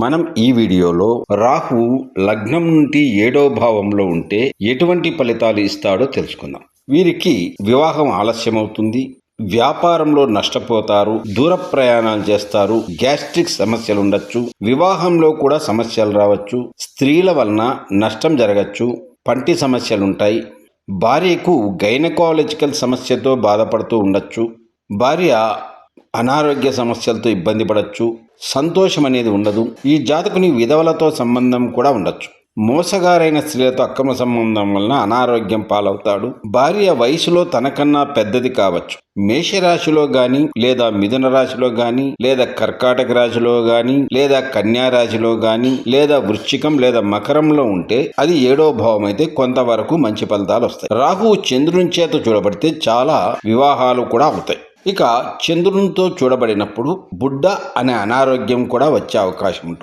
మనం ఈ వీడియోలో రాహువు లగ్నం నుండి 7వ భావంలో ఉంటే ఎటువంటి ఫలితాలు ఇస్తాడో తెలుసుకుందాం. వీరికి వివాహం ఆలస్యమవుతుంది, వ్యాపారంలో నష్టపోతారు, దూర ప్రయాణాలు చేస్తారు, గ్యాస్ట్రిక్ సమస్యలు ఉండొచ్చు, వివాహంలో కూడా సమస్యలు రావచ్చు, స్త్రీల వలన నష్టం జరగచ్చు, పంటి సమస్యలుంటాయి, భార్యకు గైనకాలజికల్ సమస్యతో బాధపడుతూ ఉండొచ్చు, భార్య అనారోగ్య సమస్యలతో ఇబ్బంది పడవచ్చు, సంతోషం అనేది ఉండదు. ఈ జాతకుని విధవలతో సంబంధం కూడా ఉండొచ్చు. మోసగారైన స్త్రీలతో అక్రమ సంబంధం వలన అనారోగ్యం పాలవుతాడు. భార్య వయసులో తనకన్నా పెద్దది కావచ్చు. మేషరాశిలో గాని, లేదా మిథున రాశిలో గాని, లేదా కర్కాటక రాశిలో గాని, లేదా కన్యా రాశిలో గాని, లేదా వృశ్చికం లేదా మకరంలో ఉంటే అది 7వ భావం అయితే కొంతవరకు మంచి ఫలితాలు వస్తాయి. రాహువు చంద్రుని చేత చూడబడితే చాలా వివాహాలు కూడా అవుతాయి. ఇక చంద్రునితో చూడబడినప్పుడు బుడ్డ అనే అనారోగ్యం కూడా వచ్చే అవకాశం ఉంటుంది.